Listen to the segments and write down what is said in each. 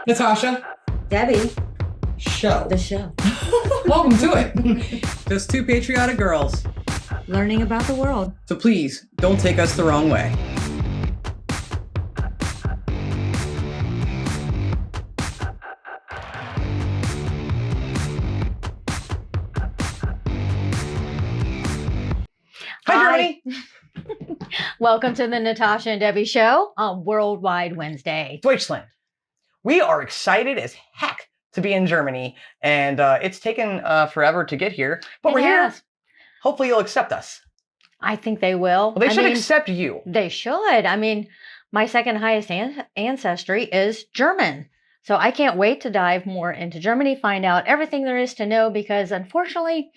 Natasha, Debbie, show. the show. Welcome to it. Just two patriotic girls. Learning about the world. So please, don't take us the wrong way. Hi, Germany. Welcome to the Natasha and Debbie show on Worldwide Wednesday. Deutschland. We are excited as heck to be in Germany, and it's taken forever to get here, but we're here. Hopefully you'll accept us. I think they will. Well, they should accept you. They should. I mean, my second highest ancestry is German. So I can't wait to dive more into Germany, find out everything there is to know, because unfortunately,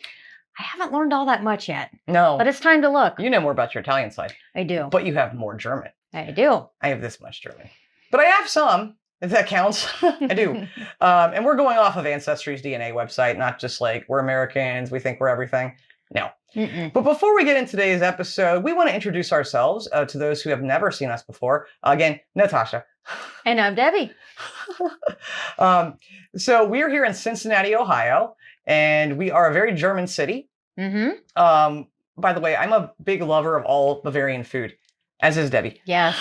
I haven't learned all that much yet. No. But it's time to look. You know more about your Italian side. I do. But you have more German. I do. I have this much German. But I have some, if that counts. I do. And we're going off of Ancestry's DNA website, not just like, we're Americans, we think we're everything. No. But before we get into today's episode, we want to introduce ourselves to those who have never seen us before. Again, Natasha. And I'm Debbie. So we're here in Cincinnati, Ohio, and we are a very German city. By the way, I'm a big lover of all Bavarian food, as is Debbie. Yes.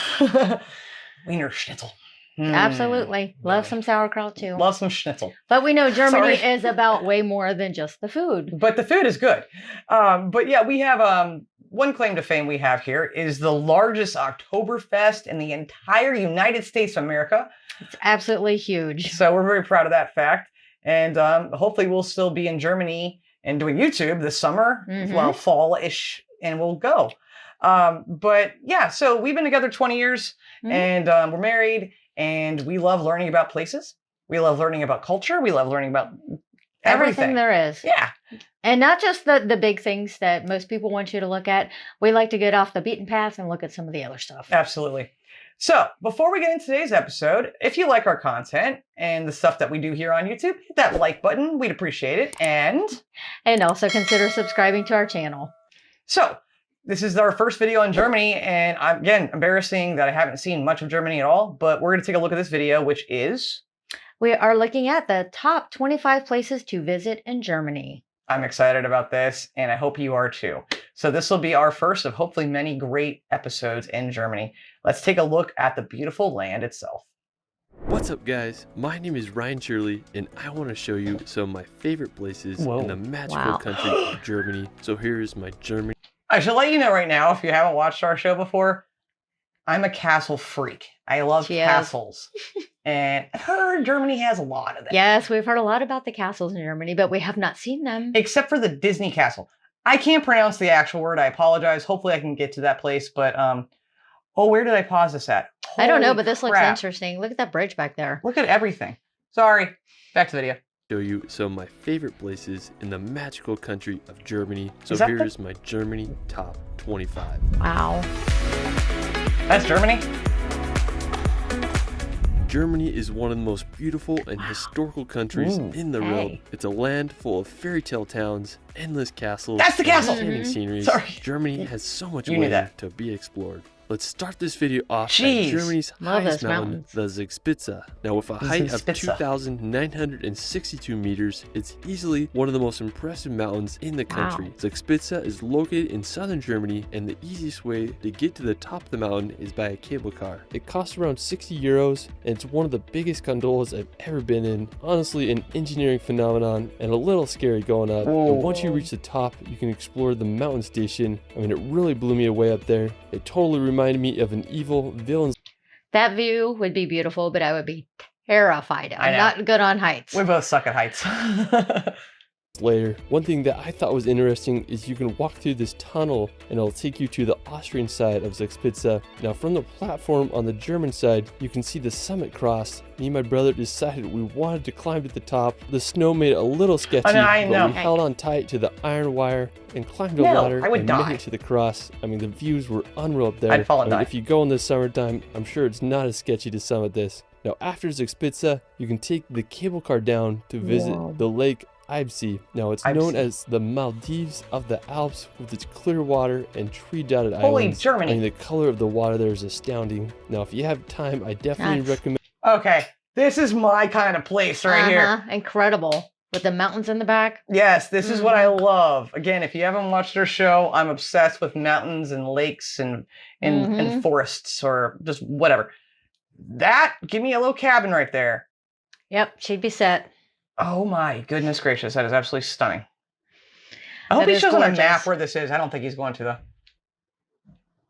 Wiener Schnitzel. Absolutely. Love some sauerkraut too. Love some schnitzel. But we know Germany is about way more than just the food. But the food is good. But yeah, we have one claim to fame we have here is the largest Oktoberfest in the entire United States of America. It's absolutely huge. So we're very proud of that fact. And hopefully we'll still be in Germany and doing YouTube this summer, well, fall-ish, and we'll go. But yeah, so we've been together 20 years and we're married. And we love learning about places. We love learning about culture. We love learning about everything there is. Yeah. And not just the big things that most people want you to look at. We like to get off the beaten path and look at some of the other stuff. Absolutely. So before we get into today's episode, if you like our content and the stuff that we do here on YouTube, hit that like button. We'd appreciate it. And also consider subscribing to our channel. So this is our first video on Germany, and again, embarrassing that I haven't seen much of Germany at all, but we're going to take a look at this video, which is... We are looking at the top 25 places to visit in Germany. I'm excited about this, and I hope you are too. So this will be our first of hopefully many great episodes in Germany. Let's take a look at the beautiful land itself. What's up, guys? My name is Ryan Shirley, and I want to show you some of my favorite places in the magical country of Germany. So here's my Germany. I should let you know right now, if you haven't watched our show before, I'm a castle freak. I love castles. And I heard Germany has a lot of them. Yes, we've heard a lot about the castles in Germany, but we have not seen them. Except for the Disney castle. I can't pronounce the actual word. I apologize. Hopefully I can get to that place. But, oh, where did I pause this at? I don't know, but this looks interesting. Look at that bridge back there. Look at everything. Sorry. Back to the video. Show you some of my favorite places in the magical country of Germany. So here's my Germany top 25. Wow. That's Germany? Germany is one of the most beautiful and historical countries in the world. It's a land full of fairy tale towns, endless castles, that's the castle! Stunning sceneries. Sorry. Germany has so much land to be explored. Let's start this video off at Germany's highest mountain, the Zugspitze. Now, with a height of 2,962 meters, it's easily one of the most impressive mountains in the country. Zugspitze is located in southern Germany, and the easiest way to get to the top of the mountain is by a cable car. It costs around 60 euros, and it's one of the biggest gondolas I've ever been in. Honestly, an engineering phenomenon, and a little scary going up. And once you reach the top, you can explore the mountain station. I mean, it really blew me away up there. It totally reminded me of an evil villain. That view would be beautiful, but I would be terrified. I'm not good on heights. We both suck at heights. Later, one thing that I thought was interesting is you can walk through this tunnel and it'll take you to the Austrian side of Zugspitze. Now, from the platform on the German side, you can see the summit cross. Me and my brother decided we wanted to climb to the top. The snow made it a little sketchy, but we held on tight to the iron wire and climbed a ladder and made it to the cross. I mean, the views were unreal up there. I'd fall and die. If you go in the summertime, I'm sure it's not as sketchy to summit this. Now, after Zugspitze, you can take the cable car down to visit the lake Eibsee. Now, it's known as the Maldives of the Alps with its clear water and tree-dotted islands. Holy Germany! I mean, the color of the water there is astounding. Now, if you have time, I definitely recommend... Okay, This is my kind of place right here. Incredible. With the mountains in the back. Yes, this is what I love. Again, if you haven't watched our show, I'm obsessed with mountains and lakes and forests or just whatever. Give me a little cabin right there. Yep, she'd be set. Oh my goodness gracious, that is absolutely stunning. I hope That he is shows on a gorgeous. map where this is. I don't think he's going to though.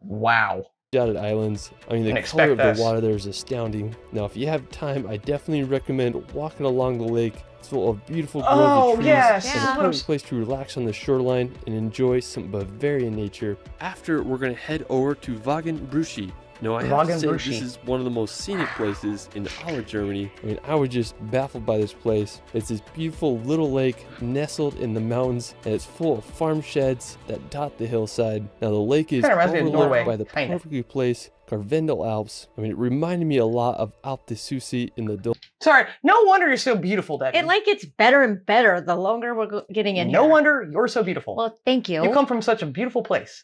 Wow. Dotted islands. I mean, the Didn't color of expect the this. water there is astounding. Now, if you have time, I definitely recommend walking along the lake. It's full of beautiful grove of trees. Yes. It's Yeah. a perfect place to relax on the shoreline and enjoy some Bavarian nature. After, we're going to head over to Wagenbrüche. Now, I have to say, Wagenbrüche. this is one of the most scenic places in all of Germany. I mean, I was just baffled by this place. It's this beautiful little lake nestled in the mountains, and it's full of farm sheds that dot the hillside. Now, the lake is Kinda reminds me of overlooked Norway, by the kinda. perfectly placed Karwendel Alps. I mean, it reminded me a lot of Alpe de Sucy in the Sorry, no wonder you're so beautiful, Debbie. It like gets better and better the longer we're getting in No here. wonder you're so beautiful. Well, thank you. You come from such a beautiful place.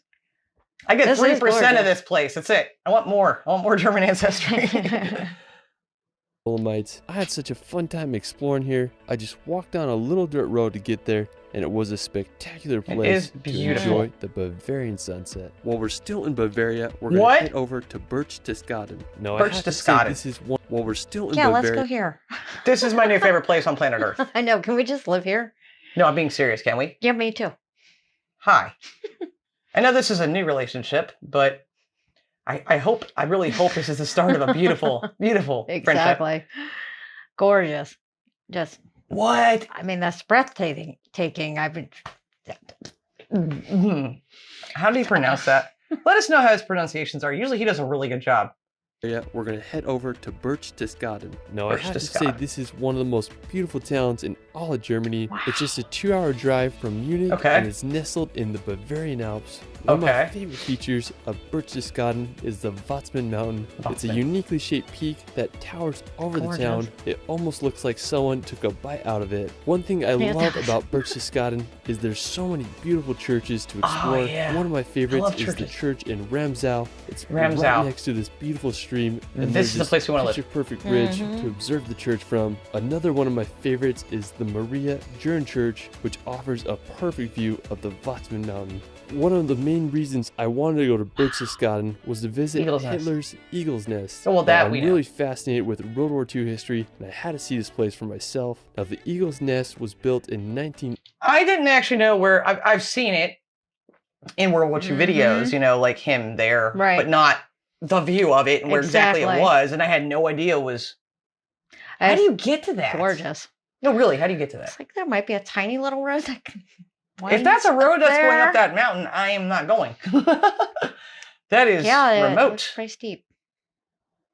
I get This 3% is gorgeous. of this place. That's it. I want more. I want more German ancestry. Dolomites. I had such a fun time exploring here. I just walked down a little dirt road to get there, and it was a spectacular place is to beautiful. enjoy the Bavarian sunset. While we're still in Bavaria, we're going What? to head over to Berchtesgaden. No, I have to say Berchtesgaden. this is one. While we're still in Yeah, let's Bavaria, go here. This is my new favorite place on planet Earth. I know. Can we just live here? No, I'm being serious, can we? Yeah, me too. Hi. I know this is a new relationship, but I really hope this is the start of a beautiful, beautiful friendship. Exactly. Gorgeous. Just, What? I mean, that's breathtaking. I've been. Mhm. How do you pronounce that? Let us know how his pronunciations are. Usually he does a really good job. we're going to head over to Berchtesgaden. Now, I have to say, Berchtesgaden. this is one of the most beautiful towns in all of Germany. Wow. It's just a 2-hour drive from Munich, Okay. and it's nestled in the Bavarian Alps. One of my Okay. favorite features of Berchtesgaden is the Watzmann Mountain. It's a Watzmann. uniquely shaped peak that towers over Gorgeous. the town. It almost looks like someone took a bite out of it. One thing I Yeah, it love does. about Berchtesgaden is there's so many beautiful churches to explore. Oh, yeah. One of my favorites love is the churches. church in Ramsau. It's Ramsau. right next to this beautiful stream. And This there's is the place we wanna live. Picture-perfect ridge Mhm. to observe the church from. Another one of my favorites is the Maria Jern Church, which offers a perfect view of the Watzmann Mountain. One of the main reasons I wanted to go to Berchtesgaden was to visit Eagle's Nest. Hitler's Eagle's Nest. Oh, well, that Now, we I'm know. really fascinated with World War II history, and I had to see this place for myself. Now, the Eagle's Nest was built in 19... I didn't actually know where I've seen it in World War II videos, you know, like him there, Right. but not the view of it and where exactly it Exactly. was. And I had no idea it was. How do you get to that? Gorgeous. No, really, how do you get to that? It's like there might be a tiny little road that If that's a winds road that's going there. up that mountain, I am not going. That is Yeah, it remote. looks pretty steep.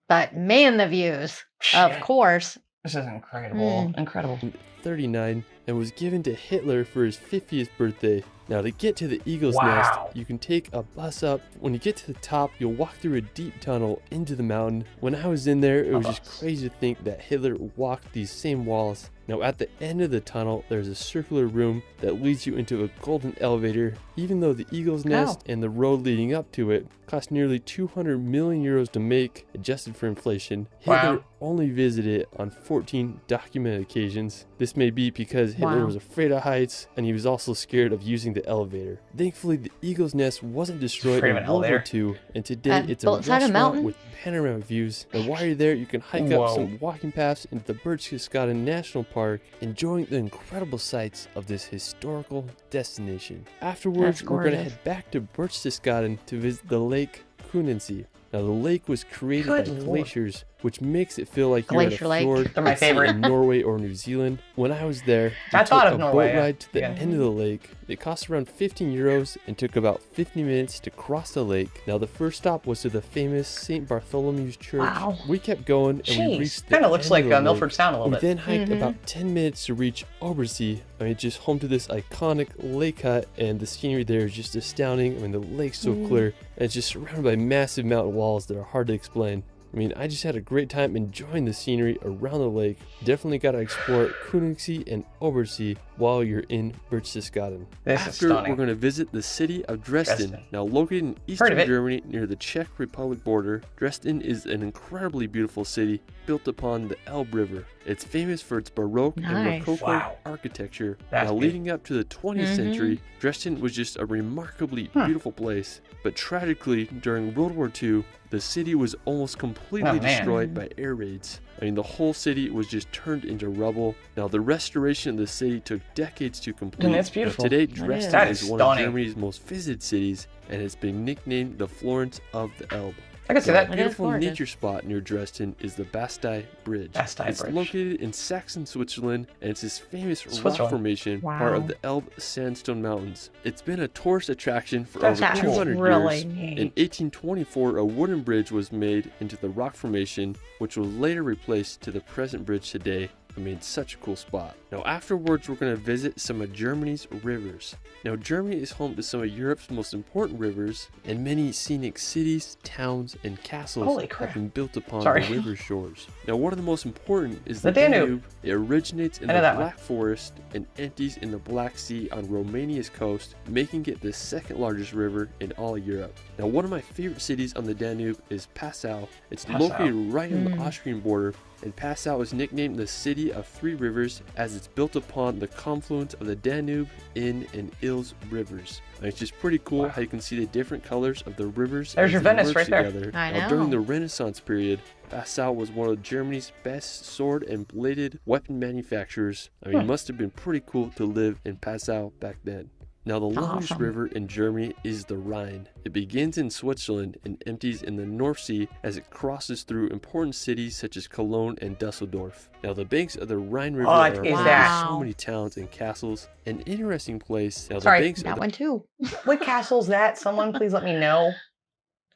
But man, the views, of Shit. course. This is incredible. Incredible. 39 and was given to Hitler for his 50th birthday. Now, to get to the Eagle's Wow. Nest, you can take a bus up. When you get to the top, you'll walk through a deep tunnel into the mountain. When I was in there, it was just bus. crazy to think that Hitler walked these same walls. Now, at the end of the tunnel, there's a circular room that leads you into a golden elevator. Even though the Eagle's Nest and the road leading up to it cost nearly 200 million euros to make, adjusted for inflation, Hitler Wow. only visited it on 14 documented occasions. This may be because Hitler Wow. was afraid of heights, and he was also scared of using the elevator. Thankfully, the Eagle's Nest wasn't destroyed Afraid in of an World War elevator? II, and today And it's a built inside a restaurant mountain? with panoramic views. And while you're there, you can hike Whoa. up some walking paths into the Berchtesgaden National Park, enjoying the incredible sights of this historical destination. Afterwards, That's we're going to gorgeous. head back to Berchtesgaden to visit the lake Kunensee. Now, the lake was created Good by Lord. glaciers, which makes it feel like you're at Glacier a Lake. fjord They're my at sea favorite. in Norway or New Zealand. When I was there, we I thought took of a Norway, boat yeah. ride to the Yeah. end of the lake. It cost around 15 euros and took about 50 minutes to cross the lake. Now, the first stop was to the famous St. Bartholomew's Church. Wow. We kept going and we Jeez. reached the Kind of looks end like of the Milford lake. Sound a little We bit. then hiked Mhm. about 10 minutes to reach Obersee. I mean, just home to this iconic lake hut, and the scenery there is just astounding. I mean, the lake's so clear, and it's just surrounded by massive mountain walls that are hard to explain. I mean, I just had a great time enjoying the scenery around the lake. Definitely got to explore Königssee and Obersee while you're in Berchtesgaden. This is After, stunning. we're going to visit the city of Dresden. Now located in Heard eastern of it. Germany near the Czech Republic border, Dresden is an incredibly beautiful city built upon the Elbe River. It's famous for its Baroque and Nice. Rococo Wow. architecture. That's Now big. leading up to the 20th century, Dresden was just a remarkably beautiful place. But tragically, during World War II, the city was almost completely Oh, man. destroyed by air raids. I mean, the whole city was just turned into rubble. Now, the restoration of the city took decades to complete. And it's beautiful. Today, is. Dresden That is is one stunning. of Germany's most visited cities and has been nicknamed the Florence of the Elbe. I can see Now, that. a beautiful gorgeous. nature spot near Dresden is the Bastei Bridge. Bastei It's Bridge. located in Saxon, Switzerland, and it's this famous rock Switzerland. formation, Wow. part of the Elbe Sandstone Mountains. It's been a tourist attraction for That's over That's cool. 200 really years. neat. In 1824, a wooden bridge was made into the rock formation, which was later replaced to the present bridge today. I mean, such a cool spot. Now, afterwards, we're going to visit some of Germany's rivers. Now, Germany is home to some of Europe's most important rivers, and many scenic cities, towns, and castles Holy crap. have been built upon Sorry. the river shores. Now, one of the most important is The the Danube. Danube. It originates in I the know that one. Black Forest and empties in the Black Sea on Romania's coast, making it the second largest river in all of Europe. Now, one of my favorite cities on the Danube is Passau. It's Passau. located right on the Austrian border, and Passau is nicknamed the City of Three Rivers as it's built upon the confluence of the Danube, Inn, and Ilz rivers. And it's just pretty cool how you can see the different colors of the rivers There's as your they Venice merge right there. together. I Now, during know. the Renaissance period, Passau was one of Germany's best sword and bladed weapon manufacturers. I mean, it must have been pretty cool to live in Passau back then. Now, the longest Awesome. river in Germany is the Rhine. It begins in Switzerland and empties in the North Sea as it crosses through important cities such as Cologne and Dusseldorf. Now, the banks of the Rhine River What are is home to that? so many towns and castles. An interesting place. Now, the Sorry, banks of That the one too. What castle's that? Someone please let me know.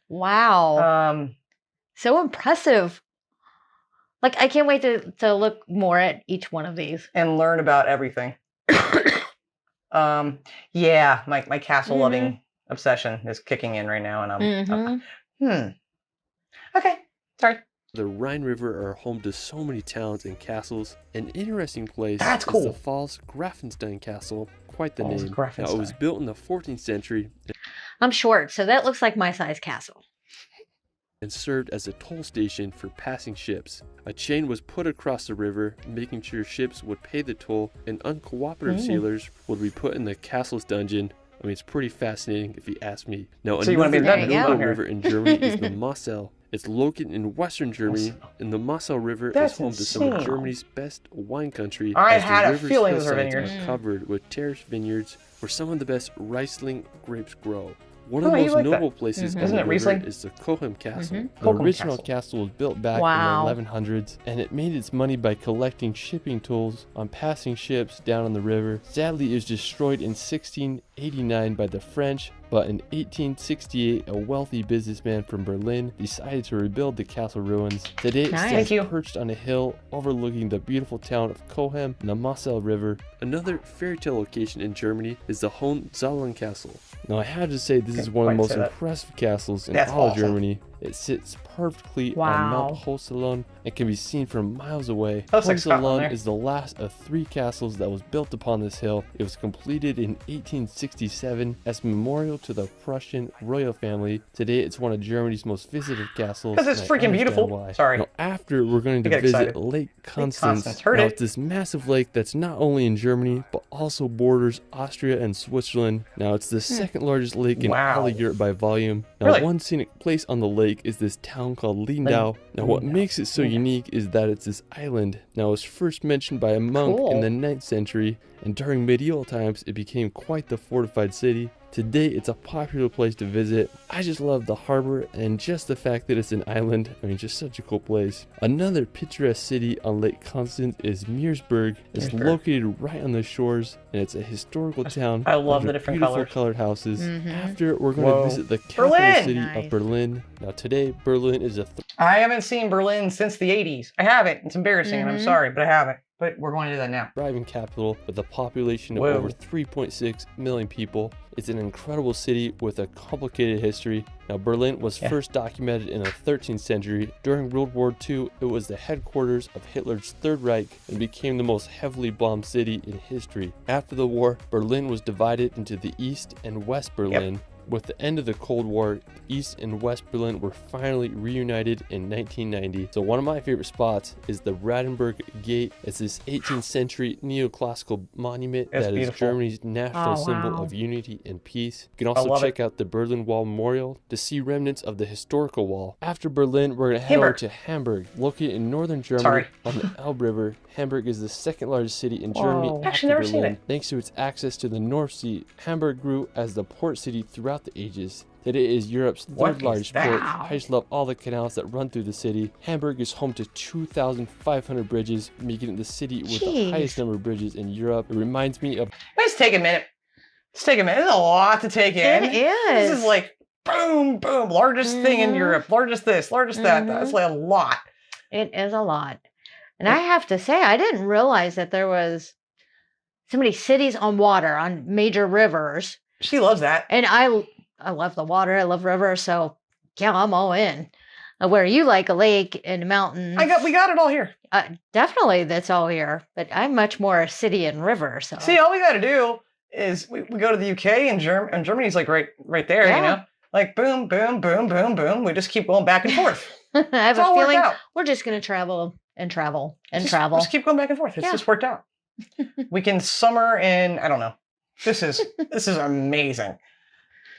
Wow. Um, So impressive. Like, I can't wait to look more at each one of these. and learn about everything. Yeah, my castle loving obsession is kicking in right now, and I'm Okay, sorry. The Rhine River are home to so many towns and castles. An interesting place That's is cool. the Pfalz Grafenstein Castle. Quite the Pfalz name. Now, it Grafenstein. was built in the 14th century I'm short, so that looks like my size castle. and served as a toll station for passing ships. A chain was put across the river, making sure ships would pay the toll, and uncooperative sailors would be put in the castle's dungeon. I mean, it's pretty fascinating if you ask me. Now, So you wanna be in the another dungeon? notable There you river in Germany is the Mosel. It's located in western Germany, and the Mosel River That's is home to some of insane. Germany's best wine country. I as the had a river's feeling those were hillsides vineyards. are covered with terraced vineyards where some of the best Riesling grapes grow. One Oh, of the you most like that. notable places on Isn't the it river Riesling? is the Cochem Castle. The Cochem original Castle. castle was built back Wow. in the 1100s, and it made its money by collecting shipping tolls on passing ships down on the river. Sadly, it was destroyed in 1689 by the French, but in 1868, a wealthy businessman from Berlin decided to rebuild the castle ruins. Today, it Nice. stands Thank you. perched on a hill overlooking the beautiful town of Cochem and the Mosel River. Another fairy tale location in Germany is the Hohenzollern Castle. Now, I have to say, this is one of the quite most say that. impressive castles in That's all of awesome. Germany. It sits perfectly on Wow. Mount Hohenzollern and can be seen from miles away. Looks like Scotland Hohenzollern there. is the last of 3 castles that was built upon this hill. It was completed in 1867 as a memorial to the Prussian royal family. Today, it's one of Germany's most visited castles. 'Cause it's and I freaking understand beautiful. why. Sorry. Now, after, we're going to I get visit excited. Lake Constance. Constance. Heard Now, it. it's this massive lake that's not only in Germany, but also borders Austria and Switzerland. Now, it's the second largest lake in all Wow. of Europe by volume. Now, Really? one scenic place on the lake is this town called Lindau. Now, what Lindau. makes it so unique is that it's this island. Now, it was first mentioned by a monk Cool. in the 9th century, and during medieval times, it became quite the fortified city. Today, it's a popular place to visit. I just love the harbor and just the fact that it's an island. I mean, just such a cool place. Another picturesque city on Lake Constance is Meersburg. It's Meersburg. located right on the shores, and it's a historical town. I love with the different beautiful colors. colored houses. After, we're going Whoa. to visit the capital Berlin! city Nice. of Berlin. Now, today, Berlin is a I haven't seen Berlin since the 80s. I haven't. It's embarrassing, and I'm sorry, but I haven't. but we're going to do that now. Thriving capital with a population of Whoa. over 3.6 million people. It's an incredible city with a complicated history. Now, Berlin was first documented in the 13th century. During World War II, it was the headquarters of Hitler's Third Reich and became the most heavily bombed city in history. After the war, Berlin was divided into the East and West Berlin. With the end of the Cold War, East and West Berlin were finally reunited in 1990. So one of my favorite spots is the Brandenburg Gate. It's this 18th century neoclassical monument that is Germany's national symbol of unity and peace. You can also check out the Berlin Wall Memorial to see remnants of the historical wall. After Berlin, we're going to head over to Hamburg, located in northern Germany on the Elbe River. Hamburg is the second largest city in Germany after Berlin. Thanks to its access to the North Sea, Hamburg grew as the port city throughout the ages. Today it is Europe's third largest port. I just love all the canals that run through the city. Hamburg is home to 2,500 bridges, making it the city with the highest number of bridges in Europe. It reminds me of... Let's take a minute. Let's take a minute. There's a lot to take in. It is. This is like, boom, boom, largest thing in Europe, largest this, largest that. That's like a lot. It is a lot. And I have to say, I didn't realize that there was so many cities on water, on major rivers. She loves that. And I love the water. I love rivers. So, yeah, I'm all in. Where you like a lake and mountains. We got it all here. Definitely that's all here. But I'm much more a city and river. So see, all we got to do is we go to the UK and Germany's like right there, you know? Like boom, boom, boom, boom, boom. We just keep going back and forth. I have a feeling we're just going to travel and travel and travel. Just keep going back and forth. It's just worked out. We can summer in, I don't know. This is amazing.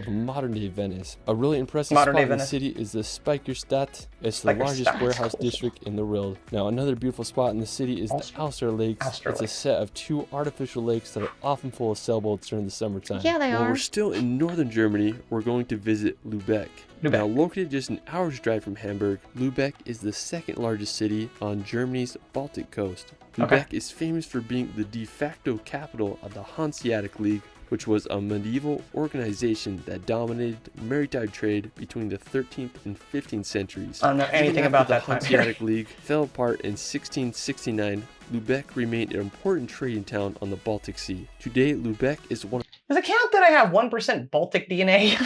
Modern day Venice. A really impressive spot in the city is the Speicherstadt. It's the largest warehouse district in the world. Now, another beautiful spot in the city is the Auster Lakes. It's a set of 2 artificial lakes that are often full of sailboats during the summertime. Yeah, they are. While we're still in northern Germany, we're going to visit Lübeck. Now, located just an hour's drive from Hamburg, Lübeck is the second largest city on Germany's Baltic coast. Lübeck is famous for being the de facto capital of the Hanseatic League, which was a medieval organization that dominated maritime trade between the 13th and 15th centuries. I don't know anything about that. The Hanseatic League fell apart in 1669. Lübeck remained an important trading town on the Baltic Sea. Today, Lübeck is one of... Does it count that I have 1% Baltic DNA?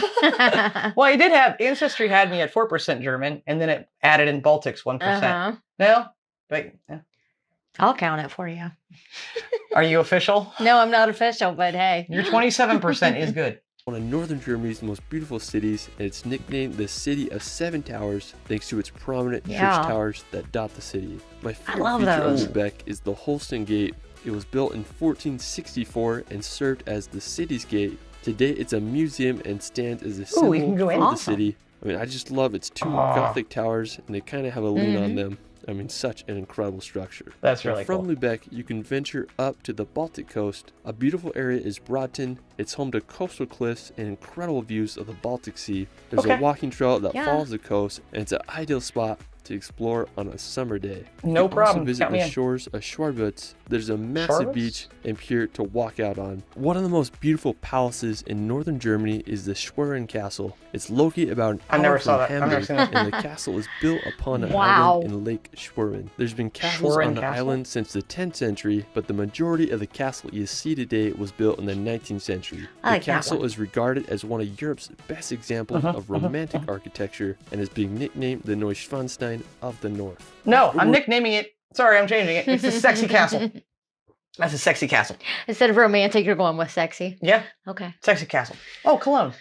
Well, I did have, Ancestry had me at 4% German, and then it added in Baltics 1%. No? But... I'll count it for you. Are you official? No, I'm not official, but hey. Your 27% is good. One of northern Germany's most beautiful cities, and it's nicknamed the City of Seven Towers thanks to its prominent church towers that dot the city. My favorite feature of Lübeck is the Holsten Gate. It was built in 1464 and served as the city's gate. Today, it's a museum and stands as a symbol of the city. I mean, I just love its 2 Gothic towers, and they kind of have a lean on them. I mean, such an incredible structure. That's really cool. From Lübeck, you can venture up to the Baltic coast. A beautiful area is Bråten. It's home to coastal cliffs and incredible views of the Baltic Sea. There's a walking trail that follows the coast, and it's an ideal spot to explore on a summer day. No problem. Also visit the shores of Schwarbutz. There's a massive beach and pier to walk out on. One of the most beautiful palaces in northern Germany is the Schwerin Castle. It's located about an hour from Hamburg, and the castle is built upon an island in Lake Schwerin. There's been castles on the island since the 10th century, but the majority of the castle you see today was built in the 19th century. The castle is regarded as one of Europe's best examples of romantic architecture and is being nicknamed the Neuschwanstein of the North. No, I'm nicknaming it. Sorry, I'm changing it. It's the Sexy Castle. That's a sexy castle. Instead of romantic, you're going with sexy. Yeah. Okay. Sexy castle. Oh, Cologne.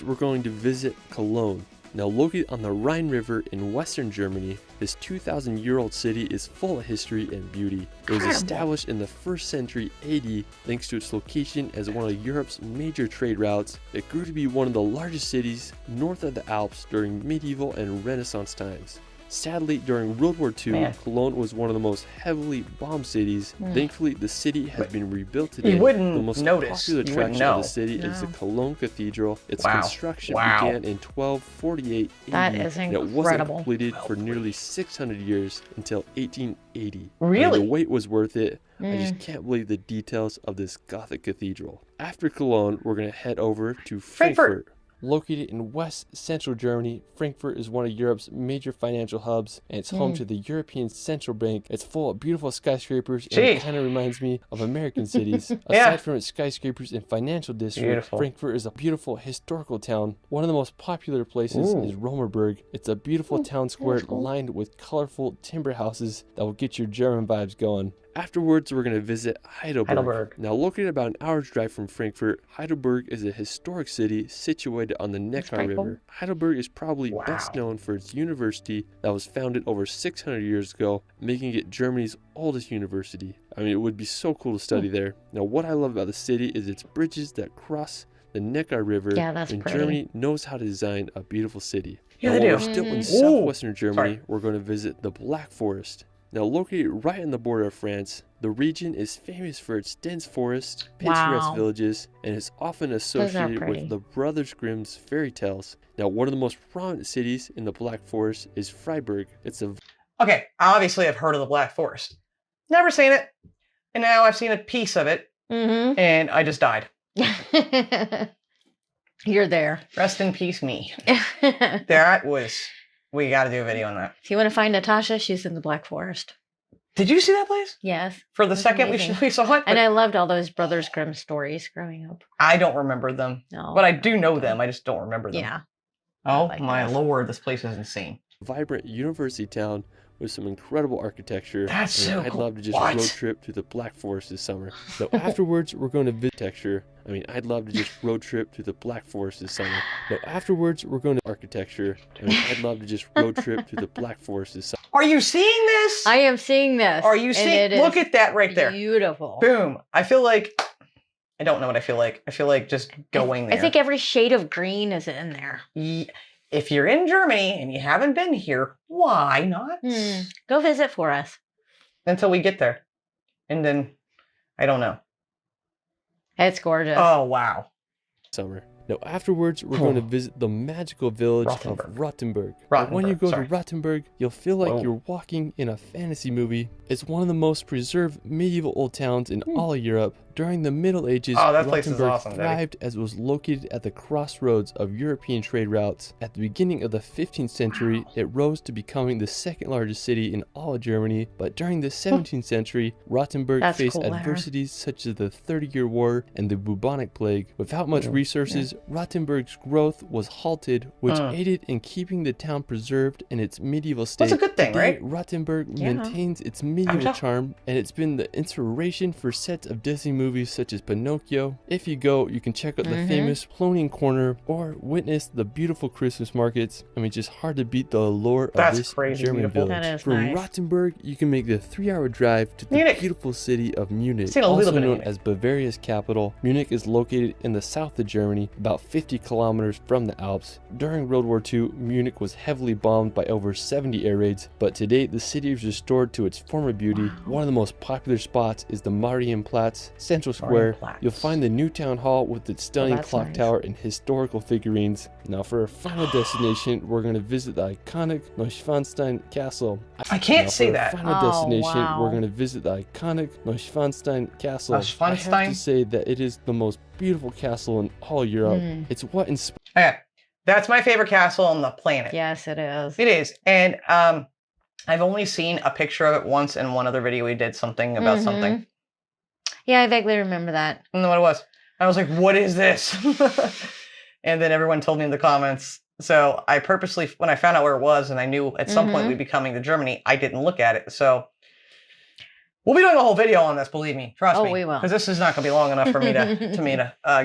We're going to visit Cologne. Now, located on the Rhine River in western Germany, this 2,000-year-old city is full of history and beauty. It was established in the 1st century AD thanks to its location as one of Europe's major trade routes. It grew to be one of the largest cities north of the Alps during medieval and Renaissance times. Sadly, during World War II, Cologne was one of the most heavily bombed cities. Thankfully, the city has been rebuilt today. You wouldn't the most popular attraction of the city is the Cologne Cathedral. Its construction began in 1248 AD, that is incredible. And it wasn't completed for nearly 600 years until 1880. Really? And the wait was worth it. I just can't believe the details of this Gothic cathedral. After Cologne, we're going to head over to Frankfurt. Located in west central Germany, Frankfurt is one of Europe's major financial hubs, and it's home to the European Central Bank. It's full of beautiful skyscrapers, and it kind of reminds me of American cities. Aside from its skyscrapers and financial district, Frankfurt is a beautiful historical town. One of the most popular places is Romerberg. It's a beautiful town square lined with colorful timber houses that will get your German vibes going. Afterwards, we're going to visit Heidelberg. Now, located about an hour's drive from Frankfurt, Heidelberg is a historic city situated on the Neckar River. Heidelberg is probably best known for its university that was founded over 600 years ago, making it Germany's oldest university. I mean, it would be so cool to study there. Now, what I love about the city is its bridges that cross the Neckar River, and Germany knows how to design a beautiful city. Yeah, now, they while do. we're still in southwestern Germany, we're going to visit the Black Forest. Now, located right on the border of France, the region is famous for its dense forest, picturesque villages, and is often associated with the Brothers Grimm's fairy tales. Now, one of the most prominent cities in the Black Forest is Freiburg. Okay, obviously I've heard of the Black Forest. Never seen it, and now I've seen a piece of it, and I just died. You're there. Rest in peace, me. We got to do a video on that. If you want to find Natasha, she's in the Black Forest. Did you see that place? Yes. For the second we saw it? And I loved all those Brothers Grimm stories growing up. I don't remember them. No. But I do know them. I just don't remember them. Yeah. Oh, my Lord. This place is insane. Vibrant university town with some incredible architecture. That's so I'd cool. love to just road trip to the Black Forest this summer. So afterwards, we're going to visit architecture. I'd love to just road trip to the Black Forest this summer. So afterwards, we're going to architecture. I'd love to just road trip to the Black Forest this summer. Are you seeing this? I am seeing this. Are you seeing? Look at that right there. Beautiful. Boom. I feel like, I don't know what I feel like. I feel like just going there. I think every shade of green is in there. If you're in Germany and you haven't been here, why not? Go visit for us. Until we get there. And then, I don't know. It's gorgeous. Oh, wow. Summer. Now, afterwards, we're going to visit the magical village of Rothenburg. When you go to Rothenburg, you'll feel like you're walking in a fantasy movie. It's one of the most preserved medieval old towns in all of Europe. During the Middle Ages, Rothenburg thrived as it was located at the crossroads of European trade routes. At the beginning of the 15th century, it rose to becoming the second largest city in all of Germany. But during the 17th century, Rothenburg faced adversities such as the 30-Year War and the bubonic plague. Without much resources, Rothenburg's growth was halted, which aided in keeping the town preserved in its medieval state. That's a good thing, Today, right? Rothenburg maintains its medieval charm, and it's been the inspiration for sets of Disney movies such as Pinocchio. If you go, you can check out the famous Plowing Corner or witness the beautiful Christmas markets. Just hard to beat the allure of this German village. From Rothenburg, you can make the 3-hour drive to the beautiful city of Munich, also known as Bavaria's capital. Munich is located in the south of Germany, about 50 kilometers from the Alps. During World War II, Munich was heavily bombed by over 70 air raids, but today the city is restored to its former beauty. One of the most popular spots is the Marienplatz, Central Square. You'll find the new town hall with its stunning clock tower and historical figurines. Now, for our final destination, we're going to visit the iconic Neuschwanstein Castle. I can't say that. For our final destination, we're going to visit the iconic Neuschwanstein Castle. I have to say that it is the most beautiful castle in all Europe. It's what inspired. Okay. That's my favorite castle on the planet. Yes, it is. It is. And I've only seen a picture of it once in one other video. We did something about something. Yeah, I vaguely remember that. I don't know what it was. I was like, what is this? And then everyone told me in the comments. So I purposely, when I found out where it was and I knew at some point we'd be coming to Germany, I didn't look at it. So we'll be doing a whole video on this, believe me. Trust me. Oh, we will. Because this is not going to be long enough for me to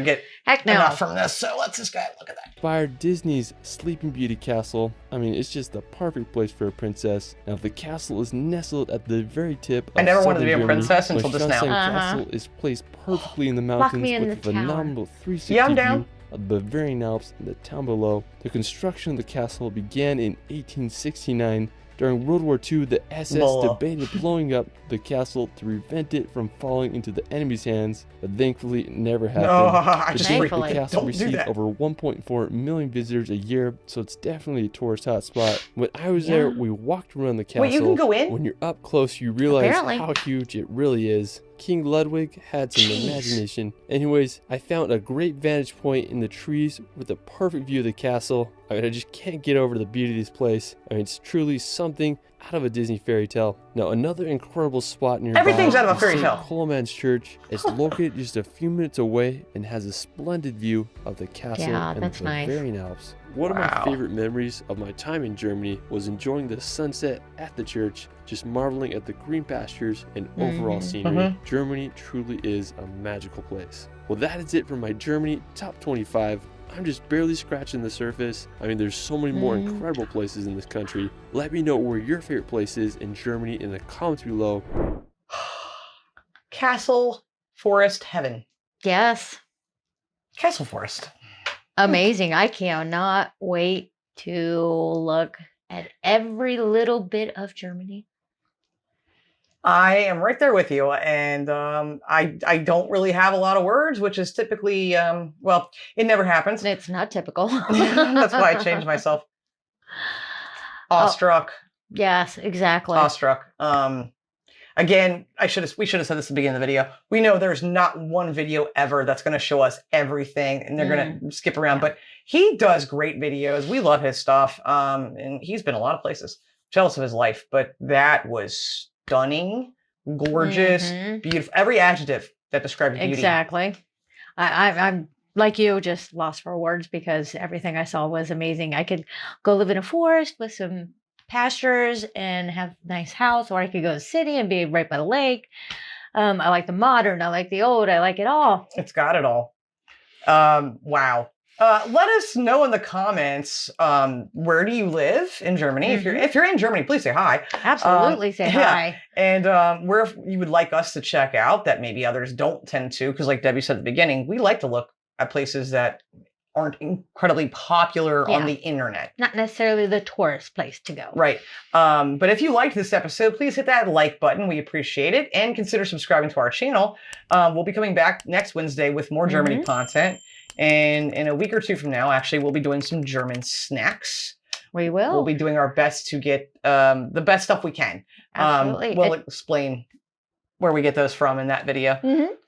get enough from this. So let's just go look at that. Inspired Disney's Sleeping Beauty Castle. It's just the perfect place for a princess. Now, the castle is nestled at the very tip of I never wanted to be a Germany. princess until just now. The castle is placed perfectly in the mountains with a phenomenal 360 view of the Bavarian Alps and the town below. The construction of the castle began in 1869. During World War II, the SS debated blowing up the castle to prevent it from falling into the enemy's hands, but thankfully it never happened. The castle receives over 1.4 million visitors a year, so it's definitely a tourist hotspot. When I was there, we walked around the castle. Wait, you can go in? When you're up close, you realize how huge it really is. King Ludwig had some imagination. Anyways, I found a great vantage point in the trees with a perfect view of the castle. I mean, I just can't get over the beauty of this place. I mean, it's truly something out of a Disney fairy tale. Now, another incredible spot nearby. Everything's out of a is fairy St. tale. Coleman's Church. It's located just a few minutes away and has a splendid view of the castle Yeah, and that's the nice. Bavarian Alps. One of my favorite memories of my time in Germany was enjoying the sunset at the church, just marveling at the green pastures and overall scenery. Germany truly is a magical place. Well, that is it for my Germany top 25. I'm just barely scratching the surface. I mean, there's so many more incredible places in this country. Let me know where your favorite place is in Germany in the comments below. Castle Forest Heaven. Yes. Castle Forest. Amazing. I cannot wait to look at every little bit of Germany. I am right there with you, and I don't really have a lot of words, which is typically, well, it never happens. It's not typical. That's why I changed myself. Awestruck. Yes, exactly. Awestruck. Again, we should have said this at the beginning of the video. We know there's not one video ever that's going to show us everything, and they're going to skip around. But he does great videos. We love his stuff, and he's been a lot of places. Jealous of his life, but that was stunning, gorgeous, beautiful. Every adjective that describes beauty. Exactly. I'm like you, just lost for words because everything I saw was amazing. I could go live in a forest with some pastures and have a nice house, or I could go to the city and be right by the lake. I like the modern, I like the old, I like it all. It's got it all. Wow. Let us know in the comments, where do you live in Germany? If you're in Germany, please say hi. Absolutely say hi. And where you would like us to check out that maybe others don't tend to, because like Debbie said at the beginning, we like to look at places that aren't incredibly popular on the internet. Not necessarily the tourist place to go. Right. But if you liked this episode, please hit that like button. We appreciate it. And consider subscribing to our channel. We'll be coming back next Wednesday with more Germany content. And in a week or two from now, actually, we'll be doing some German snacks. We will. We'll be doing our best to get the best stuff we can. Absolutely. We'll explain where we get those from in that video.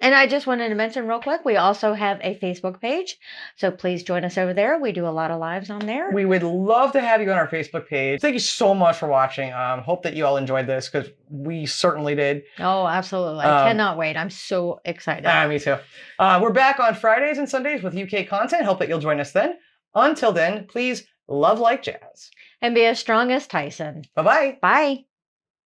And I just wanted to mention real quick, we also have a Facebook page. So please join us over there. We do a lot of lives on there. We would love to have you on our Facebook page. Thank you so much for watching. Hope that you all enjoyed this, because we certainly did. Oh, absolutely. I cannot wait. I'm so excited. Me too. We're back on Fridays and Sundays with UK content. Hope that you'll join us then. Until then, please love like jazz. And be as strong as Tyson. Bye-bye. Bye.